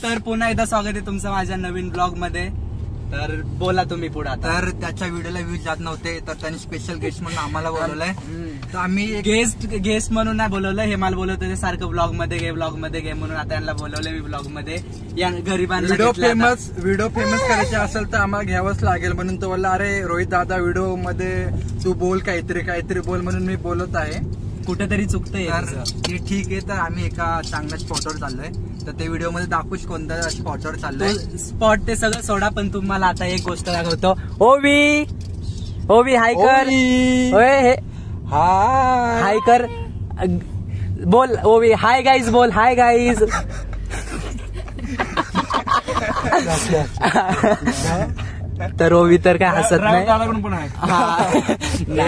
तर पुन्हा एकदा स्वागत आहे तुमचं माझ्या नवीन ब्लॉग मध्ये. तर बोला तुम्ही पुढे. तर त्याच्या व्हिडिओला व्ह्यूज जात नव्हते तर त्यांनी स्पेशल गेस्ट म्हणून आम्हाला बोलवलंय. तर आम्ही गेस्ट म्हणून नाही बोलवलं, हे मला बोलवत होते सारखं ब्लॉग मध्ये घे म्हणून आता यांना बोलवलंय मी ब्लॉग मध्ये. या गरीबांना व्हिडिओ फेमस करायचे असेल तर आम्हाला घ्यावंच लागेल म्हणून तो बोलला अरे रोहित दादा व्हिडिओ मध्ये तू बोल काहीतरी बोल म्हणून मी बोलत आहे. कुठेतरी चुकतंय ते ठीक आहे. तर आम्ही एका चांगल्या स्पॉटवर चाललोय तर ते व्हिडिओ मध्ये दाखवूच कोणत्या स्पॉटवर चाललोय. स्पॉट ते सगळं सोडा, पण तुम्हाला आता एक गोष्ट दाखवतो. ओवी हाय कर. हाय कर बोल. ओवी हाय गाईज बोल. Hi guys. तर ओवी तर काय हसत नाही.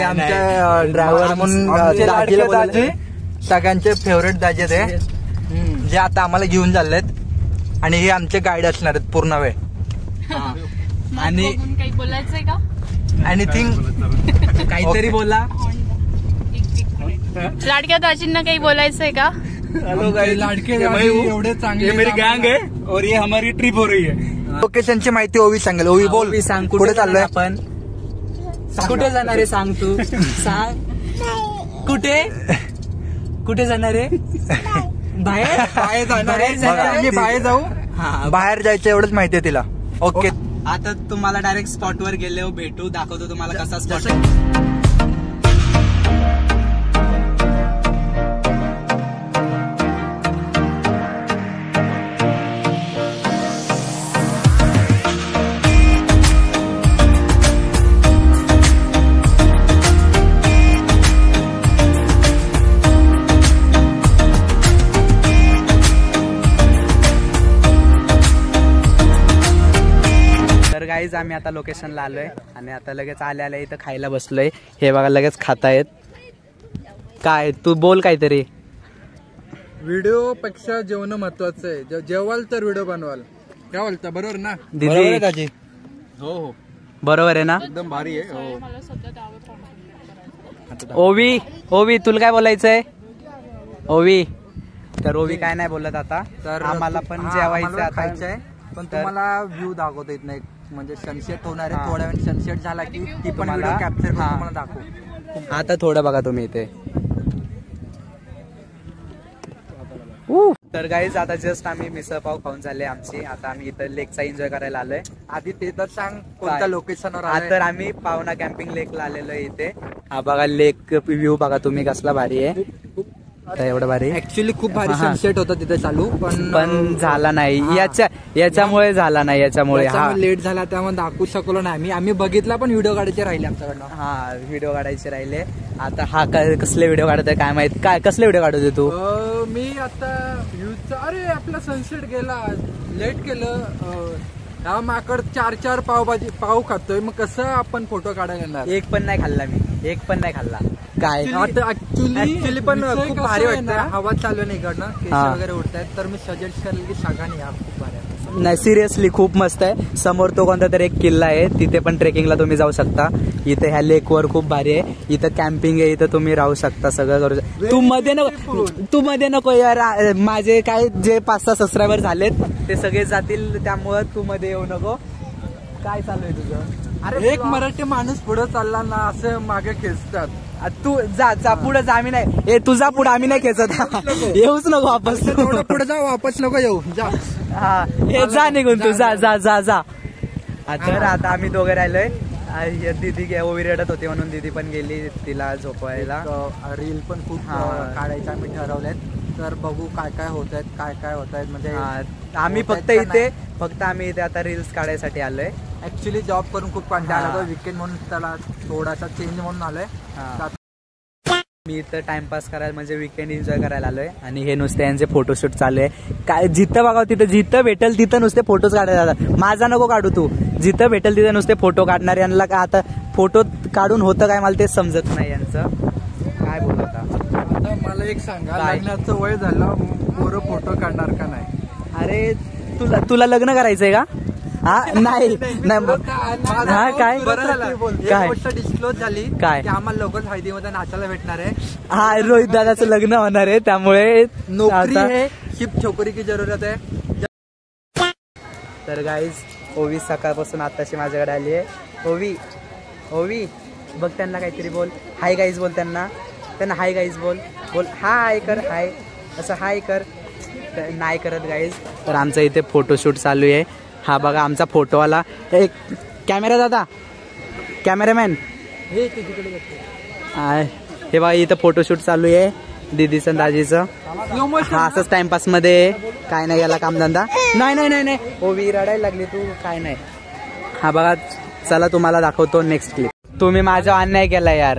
आमच्या ड्रायव्हर म्हणून सगळ्यांचे फेवरेट दाजे ते जे आता आम्हाला घेऊन चाललेत आणि हे आमचे गाईड असणार आहेत पूर्ण वेळ. आणि काही बोलायचंय का? एनिथिंग काहीतरी बोला. लाडक्या दाजींना काही बोलायचंय का? हेलो गाइस, लाडके एवढे चांगले. ये मेरी गैंग है और ये हमारी ट्रिप हो रही है. लोकेशनची माहिती ओवी सांगेल. ओवी बोल. ओवी सांग कुठे चाललोय आपण? कुठे जाणार आहे सांग तू. सांग कुठे जाणार आहे? बाहेर जाऊ. बाहेर जायचं एवढंच माहिती आहे तिला. ओके. आता तुम्हाला डायरेक्ट स्पॉट वर गेले भेटू, दाखवतो तुम्हाला कसा स्पॉट. गाईज आम्ही आता लोकेशनला आलोय आणि आता लगेच आल्या इथं खायला बसलोय. हे बघा लगेच खातायत. काय तू बोल काहीतरी. व्हिडिओ पेक्षा जेवण महत्वाचं आहे. जेवाल तर व्हिडिओ बनवाल. काय बोलता? बरोबर ना दीदी? हो बरोबर आहे ना. एकदम भारी आहे. ओवी तुला काय बोलायचंय? ओवी तर ओवी काय नाही बोलत आता. तर आम्हाला पण जेवायचं खायचंय, पण तुम्हाला व्ह्यू दाखवता येत नाही. म्हणजे सनसेट होणार आहे थोड्या वेळ. सनसेट झाला की ती पण व्हिडिओ कॅप्चर करून तुम्हाला दाखवू. आता थोडं बघा तुम्ही इथे. तर गाईज आता जस्ट आम्ही मिसळ पाव खाऊन झाले आमची. आता आम्ही इथं लेकचा एन्जॉय करायला आलोय. आधी ते तर सांग कोणत्या लोकेशनवर. तर आम्ही पावना कॅम्पिंग लेकला आलेलो इथे. हा बघा लेक व्ह्यू बघा तुम्ही कसला भारी आहे. एवढं भारी. ऍक्च्युली खूप भारी सनसेट होता तिथे चालू, पण झाला नाही. याच्यामुळे झाला नाही. याच्यामुळे लेट झाला त्यामुळे दाखवू शकलो नाही. आम्ही बघितला पण व्हिडिओ काढायचे राहिले आमच्याकडनं. हा व्हिडिओ काढायचे राहिले. आता हा कसले व्हिडिओ काढतोय काय माहित. काय कसले व्हिडिओ काढतोय तू? मी आता अरे आपला सनसेट गेला लेट केलं. माकड 4 पाव खातोय. मग कसं आपण फोटो काढायला येणार? एक पण नाही खाल्ला मी. एक पण नाही खाल्ला. काय ऍक्च्युली पण खूप भारी वाटतं. हवा चालू आहे इकडनं, केस वगैरे उडतायत. तर मी सजेस्ट करेल की सगळ्यांनी या. खूप भारी आहे. नाही सिरियसली खूप मस्त आहे. समोर तो कोणता तरी एक किल्ला आहे, तिथे पण ट्रेकिंगला तुम्ही जाऊ शकता. इथे ह्या लेक वर खूप भारी आहे. इथं कॅम्पिंग आहे, इथं तुम्ही राहू शकता, सगळं करू शकता. तू मध्ये नको यार. माझे काय जे 5-6 सबस्क्रायबर झालेत ते सगळे जातील, त्यामुळं तू मध्ये येऊ नको. काय चालू आहे तुझं? अरे एक मराठी माणूस पुढे चालला ना असं मागे खेचतात. तू जा पुढे जा. आम्ही नाही तुझा पुढे आम्ही नाही खेचत. येऊच नको वापस. पुढे जा, वापस नको येऊ. जा. हा हे जा निघून तू. जा. तर आता आम्ही दोघे राहिलोय. दीदी ओवी रडत होती म्हणून दीदी पण गेली तिला झोपवायला. रील पण खूप काढायचं आम्ही ठरवलेत. तर बघू काय होत आहेत. म्हणजे आम्ही फक्त आम्ही इथे आता रील्स काढायसाठी आलोय. ऍक्च्युली जॉब करून खूप कंटाळा आला. विकेंड म्हणून त्याला थोडासा चेंज म्हणून आलोय. मी इथं टाइमपास करायला म्हणजे विकेंड एन्जॉय करायला आलोय. आणि हे नुसते यांचे फोटोशूट चालू आहे. काय जिथं बघावं तिथं जिथं भेटेल तिथं नुसते फोटोज काढायला जातात. माझा नको काढू तू. जिथं भेटेल तिथं नुसते फोटो काढणार. यांना का आता फोटो काढून होतं काय मला ते समजत नाही यांचं. काय बोलत आता मला एक सांगा, लग्नाचं वय झालं पोरं फोटो काढणार का नाही? अरे तुला लग्न करायचंय का? हा नाही हा काय गोष्ट डिस्क्लोज झाली काय आम्हाला लोकल हळदीमध्ये नाचायला भेटणार आहे. हा रोहित दादाचं लग्न होणार आहे त्यामुळे नोकरी है शिप छोकरी की जरूरत है. तर गाईज ओवी सकाळपासून आत्ताशी माझ्याकडे आली आहे. ओवी बघ त्यांना काहीतरी बोल. हाय गाईज बोल त्यांना हाय गाईज बोल हाय कर, हाय असं हाय कर. नाही करत गाईज. तर आमचं इथे फोटोशूट चालू आहे. हा बघा आमचा फोटोवाला. एक कॅमेरा दादा, कॅमेरामॅन हे बघा इथं फोटोशूट चालू आहे दीदीचं दाजीचं. हा असंच टाइमपासमध्ये काय नाही याला कामधंदा नाही. ओवी रडायला लागली तू काय नाही. हा बघा चला तुम्हाला दाखवतो नेक्स्ट क्लिप. तुम्ही माझा अन्याय केला यार.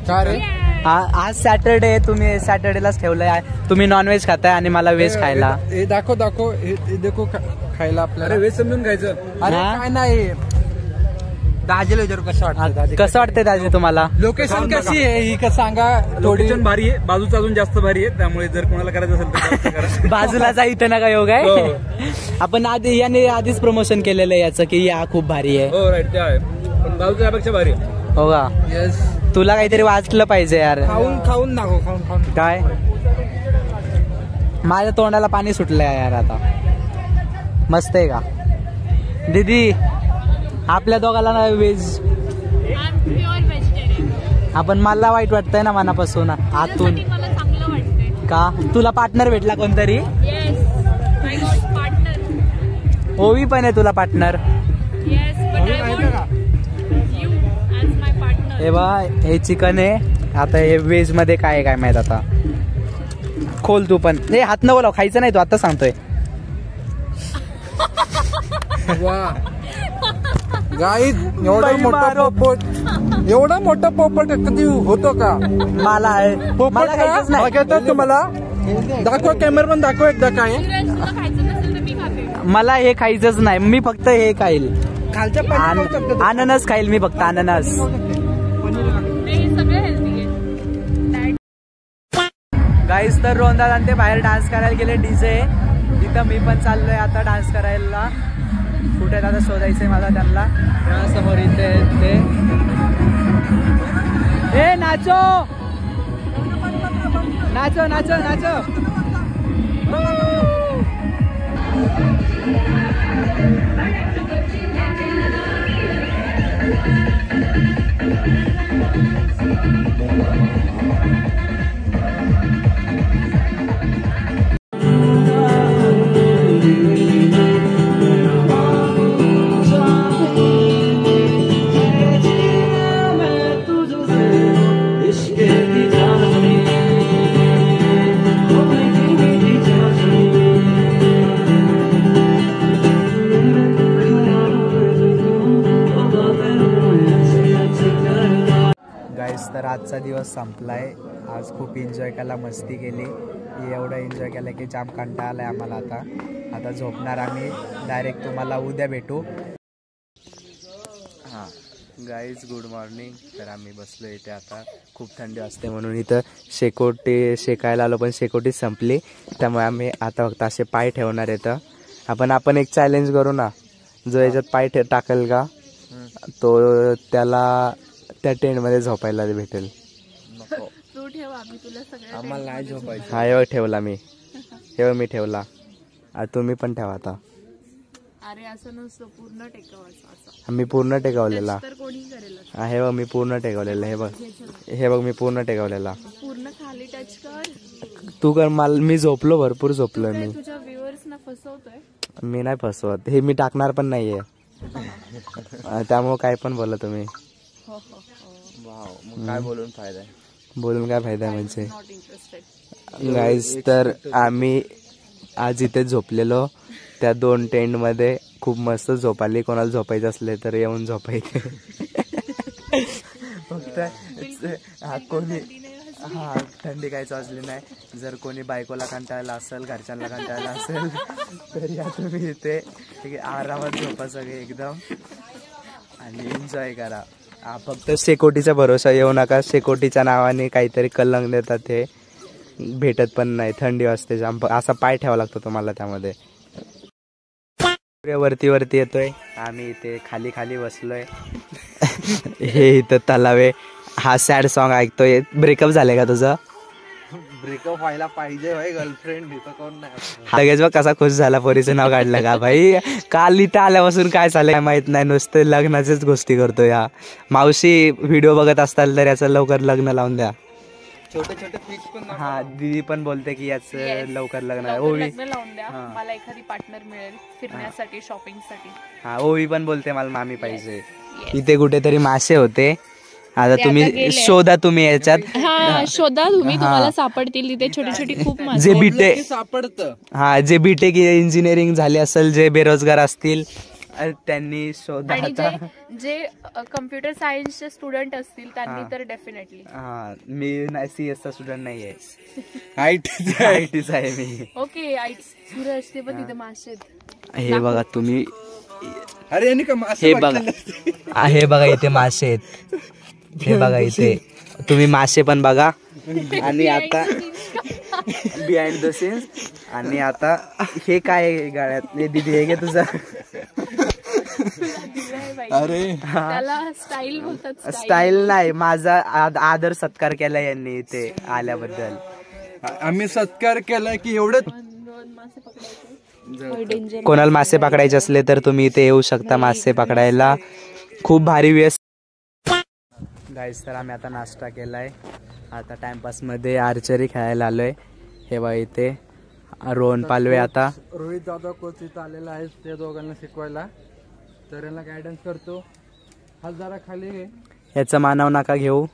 का रे? आज सॅटरडे, तुम्ही सॅटरडेलाच ठेवलंय. तुम्ही नॉनव्हेज खाताय आणि मला व्हेज खायला. हे दाखव हे देखो खायला आपल्याला व्हेज समजून खायचं. अरे काय नाही. दाजीला विचारू कसं वाटतंय दाजी तुम्हाला? लोकेशन कशी आहे ही का सांगा. थोडी भारी आहे, बाजूचा अजून जास्त भारी आहे. त्यामुळे जर कोणाला करायचं असेल तर करा. बाजूला जा, इथं नका योग आहे. आपण याने आधीच प्रमोशन केलेलं आहे याचं की या खूप भारी आहे. हो राईट, ते आहे, पण बाजूच्या यापेक्षा भारी आहे. हो का? येस. तुला काहीतरी वाचलं पाहिजे यार. खाऊन दाखव. खाऊन काय माझ्या तोंडाला पाणी सुटलंय यार आता. मस्त आहे का दीदी? आपल्या दोघाला ना व्हेज. आपण मला वाईट वाटतंय ना मनापासून आतून. का तुला पार्टनर भेटला कोणतरी? ओवी पण आहे तुला पार्टनर. हे बा हे चिकन आहे. आता हे व्हेज मध्ये काय काय माहित आता. खोल तू पण. हे हात न बोलाव, खायचं नाही तू आता सांगतोय. वा गाईज एवढा मोठा पोपट कधी होतो का? मला पोपट खायचंच नाही. बघतात तुम्हाला. दाखव कॅमेरा पण दाखव एकदा काय. मला हे खायचंच नाही. मी फक्त हे खाईल. खालच्या अननस खाईल मी फक्त. अननस. गाईस तर रोहनदादा ते बाहेर डान्स करायला गेले डीजे. तिथं मी पण चाललोय आता डान्स करायला. कुठे आता शोधायचंय मला त्यांना. समोर इथे ते ए नाचो नाचो नाचो नाचो. तर आजचा दिवस संपलाय. आज खूप एन्जॉय केला, मस्ती केली. एवढं एन्जॉय केलं की जाम कंटाळा आलाय आम्हाला. आता झोपणार आम्ही. डायरेक्ट तुम्हाला उद्या भेटू. हां गाईज गुड मॉर्निंग. तर आम्ही बसलो इथे. आता खूप थंडी असते म्हणून इथं शेकोटी शेकायला आलो, पण शेकोटी संपली. त्यामुळे आम्ही आता फक्त असे पाय ठेवणार येतं. आपण एक चॅलेंज करू ना. जो याच्यात पाय टाकेल का तो त्याला त्या टेंटमध्ये झोपायला भेटेल. आम्हाला नाही झोपायचं. हा हे ठेवला मी. हे मी ठेवला. तुम्ही पण ठेवा आता. अरे असं नसतं, पूर्ण टेकवायचं. मी पूर्ण टेकवलेला. हे बघ मी पूर्ण टेकवलेला. हे बघ मी पूर्ण टेकवलेला. पूर्ण खाली टच कर. तू कर. मी झोपलो, भरपूर झोपलोय मी. तुझ्या व्ह्युअर्सना फसवतोय. मी नाही फसवत. हे मी टाकणार पण नाहीये. त्यामुळे काय पण बोला तुम्ही. काय बोलून फायदा आहे? बोलून काय फायदा आहे म्हणजे गाईज. तर आम्ही आज इथे झोपलेलो त्या 2 टेंटमध्ये. खूप मस्त झोप आली. कोणाला झोपायचं असले तर येऊन झोपायचे. फक्त कोणी थंडी काहीच वाजली नाही. जर कोणी बायकोला कंटाळला असेल, घरच्यांना कंटाळला असेल तर या तुम्ही इथे आरामात झोपा सगळे एकदम आणि एन्जॉय करा. फक्त शेकोटीचा भरोसा येऊ नका. शेकोटीच्या नावाने काहीतरी कलंक देतात. ते भेटत पण नाही. थंडी वाजते जाम. असा पाय ठेवावा लागतो तुम्हाला त्यामध्ये. वरती येतोय. आम्ही इथे खाली बसलोय. हे इथं तलावे. हा सॅड सॉन्ग ऐकतोय. ब्रेकअप झालंय का तुझं? ब्रेकअप व्हायला पाहिजे भाई, गर्लफ्रेंड इथं कोण नाही. लगेच बघ कसा खुश झाला, पोरीचं नाव काढलं का भाई. काल इथं आल्यापासून काय चाललंय काय माहित नाही, नुसतं लग्नाच्याच गोष्टी करतो या. मावशी व्हिडिओ बघत असताल तर याचं लवकर लग्न लावून द्या. छोटे छोटे फिक्स पण हा दीदी पण बोलते की याचं Yes. लवकर लग्न लवकर ओवी. लग्न लावून द्या. मला एखादी पार्टनर मिळेल फिरण्यासाठी, शॉपिंग साठी. हा ओवी पण बोलते मला मामी पाहिजे. इथे कुठेतरी मासे होते, आता तुम्ही शोधा तुम्ही याच्यात. हा शोधा तुम्ही, तुम्हाला सापडतील तिथे छोटी छोटी खूप मासे. जे बीटेक सापडतं. हा जे बीटेक इंजिनिअरिंग झाले असेल, जे बेरोजगार असतील त्यांनी शोधा. आणि आता जे कम्प्युटर सायन्सचे स्टुडंट असतील त्यांनी तर डेफिनेटली. हा मी CS चा स्टुडंट नाहीये, आयटीच आहे मी. ओके सूरज ते पण तिथे मासे आहेत. हे बघा तुम्ही, अरे यांनी का हे बघा हे बघा इथे मासे आहेत. हे बघा इथे तुम्ही मासे पण बघा. आणि आता बिहाइंड द सीन्स. आणि आता हे काय गाड्यात दीदी हे घे तुझा. अरे त्याला स्टाईल बोलतात. स्टाईल नाही, माझा आदर सत्कार केला यांनी इथे आल्याबद्दल. आम्ही सत्कार केला की एवढं. मासे पकडायचे. कोणाला मासे पकडायचे असले तर तुम्ही इथे येऊ शकता मासे पकडायला. खूप भारी वेळ. गाईस तर आम्ही आता नाश्ता केलाय, आता टाइमपास मध्ये आर्चरी खेळायला आलोय. हे बघा इथे रोहन पालवे. आता रोहित दादा कोच इथं आलेला आहे ते दोघांना शिकवायला, तर यांना गायडन्स करतो. हा जरा खाली घे. याचा मानव नका घेऊ,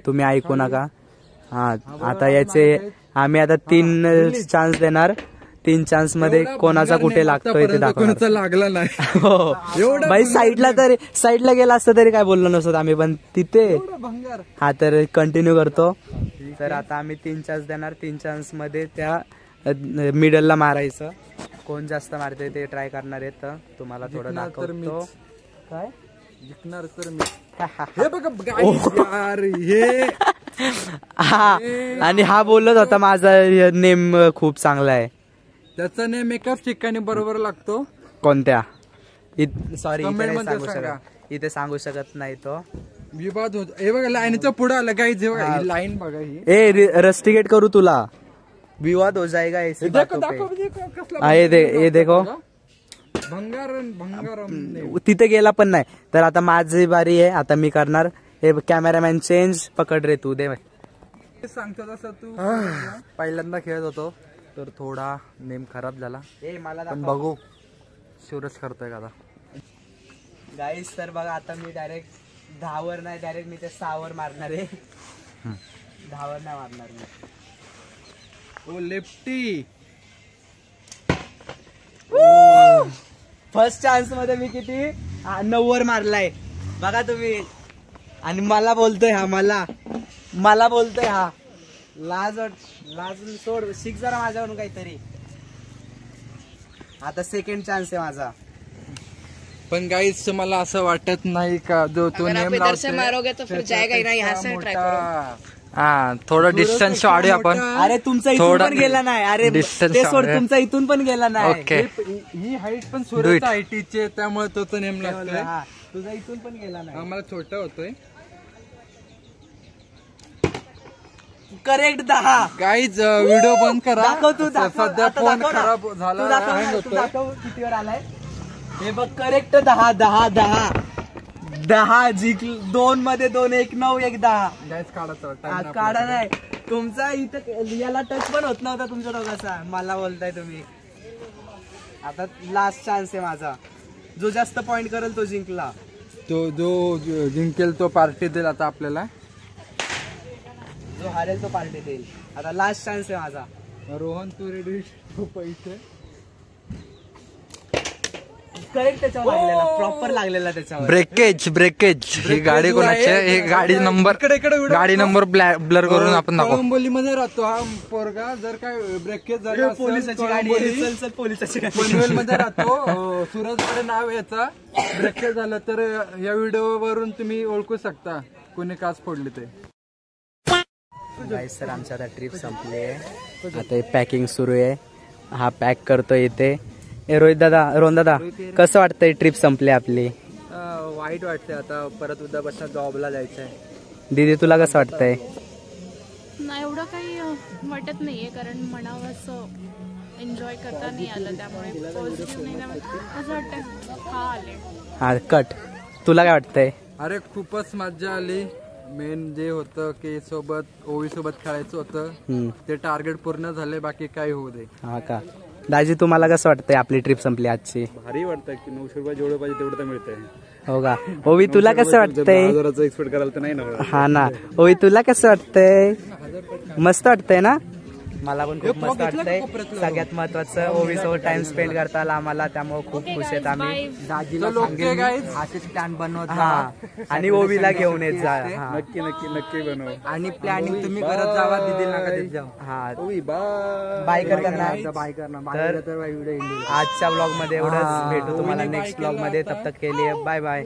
तुम्ही ऐकू नका. हा आता याचे आम्ही आता 3 चान्स देणार. 3 चान्स मध्ये कोणाचा कुठे लागतोय ते दाखवणार. कोणाचा लागला नाही. हो बाई, साईडला गेला असतं तरी काय बोललो नसतं आम्ही, पण तिथे. भंगार. हा तर कंटिन्यू करतो. तर आता आम्ही 3 चान्स देणार. 3 चान्स मध्ये त्या मिडलला मारायचं. कोण जास्त मारते ते ट्राय करणार आहे. तर तुम्हाला थोडं दाखवतो. काय जिंकणार तर मी. हे बघा guys, यार हे हा. आणि हा बोलत होता माझा नेम खूप चांगला आहे. त्याचा नेम एकाच ठिकाणी बरोबर लागतो. कोणत्या? सॉरी Comment मध्ये सांगा. इथे सांगू शकत नाही तो. विवाद होतो. हे बघा लाईनचा पुढे आला गाईज. हे बघा ही लाईन बघा ही. ए रस्टिकेट करू तुला, विवाद हो जाएगा ऐसी बातों पे. कसला ये देखो भंगार तिथे गेला पण नाही. तर आता माझी बारी आहे, आता मी करणार. हे कॅमेरामॅन चेंज पकड रे तू. दे सांगतो तसं तू. पहिल्यांदा खेळत होतो तर थोडा नेम खराब झाला, पण बघू शिवरच करतोय का आता. गाईस तर बघा आता मी डायरेक्ट 10 वर नाही, डायरेक्ट मी ते 6 वर मारणार आहे. 10 वर नाही मारणार मी. ओ लेफ्टी. फर्स्ट चान्स मध्ये मी किती 9 वर मारलाय बघा तुम्ही. आणि मला बोलतोय मला बोलतोय हा. लाज सोड, शिक जरा माझ्याकडून काहीतरी. आता सेकंड चान्स आहे माझा. पण गाईज मला असं वाटत नाही का जो तो नेम हा थोडा डिस्टन्स वाढूया आपण. अरे तुमचा इथून पण गेला नाही. अरे ते सोड, तुमचा इथून पण गेला नाही. ओके ही हाईट पण सूरज हाईटीचे, त्यामुळे तो नेम लागतोय. तुझा इथून पण गेला नाही. आम्हाला छोटा होतोय. करेक्ट 10. गाईज व्हिडिओ बंद करा. दाखव तू, दाखव. सध्या आता फोन दाखव ना. खराब तू झाला. दाखव hang ना, तू होतोय. दाखव कितीवर आलाय. हे बघ करेक्ट 10 2 मध्ये 2 1 9 1 10. गाईज काढा काढा नाही. तुमचा इथं याला टच पण होत नव्हता तुमच्या दोघांचा. मला बोलताय तुम्ही. आता लास्ट चान्स आहे माझा. जो जास्त पॉइंट करेल तो जिंकला. तो जो जिंकेल तो पार्टी देईल आता आपल्याला. जो हारेल तो पार्टी देईल. आता लास्ट चान्स आहे माझा. रोहन तू रेडी पैसे. करेक्ट त्याच्यावर लागलेला, प्रॉपर लागलेला त्याच्यावर. ब्रेकेज ही गाडी कोणाची आहे? हे गाडी नंबर ब्लर करून आपण दाखवू. कळंबोलीमध्ये राहतो हा पोरगा. जर काय ब्रेकेज झाला पोलिसाची गाडी आहे. पोलिसाची गाडी पनवेल मध्ये राहतो. सूरजकडे नाव याचा. ब्रेकेज झालं तर या व्हिडिओ वरून तुम्ही ओळखू शकता कोणी काच फोडली ते. गाईस सर आमची आता ट्रिप संपली आहे. आता पॅकिंग सुरू आहे. हा पॅक करतो इथे. रोहन दादा कसं वाटतंय ट्रिप संपली आपली? वाईट वाटतंय. आता परत उद्यापासून जॉबला जायचंय. दीदी तुला कसं वाटतंय? नाही एवढं काही वाटत नाहीये, कारण मनावर असं एन्जॉय करता नाही आलं, त्यामुळे पॉझिटिव्ह नाही. त्यामुळे असं वाटतं हा आले. हा कट. तुला काय वाटतंय? अरे खूपच मजा आली. मेन जे होतं की सोबत ओवी सोबत खेळायचं होतं ते टार्गेट पूर्ण झाले, बाकी काय होऊ दे. हा का. दाजी तुम्हाला कसं वाटतंय आपली ट्रिप संपली आजची? भारी वाटतं की 900 रुपये जेवढं पाहिजे तेवढं तर मिळतंय. हो का. ओवी तुला कसं वाटतंय? 10,000चं एक्सपेक्ट करायला तर नाही ना. हा ना. ओवी तुला कसं वाटतंय? मस्त वाटतंय ना? मला पण खूप मस्त वाटतंय. सगळ्यात महत्वाचं ओवी सोबत टाइम स्पेंड करता आला आम्हाला, त्यामुळे खूप खुश आहेत आम्ही. दाजीला सांगेन असे स्टँड बनवत हा, आणि ओवीला घेऊन येत जा. हा. नक्की बनव. आणि प्लॅनिंग तुम्ही करत जावा, दिदीला नका देत जाऊ. हा बाय करणार. तर आजच्या ब्लॉग मध्ये एवढंच. भेटू तुम्हाला नेक्स्ट ब्लॉग मध्ये. तब तक के लिए बाय बाय.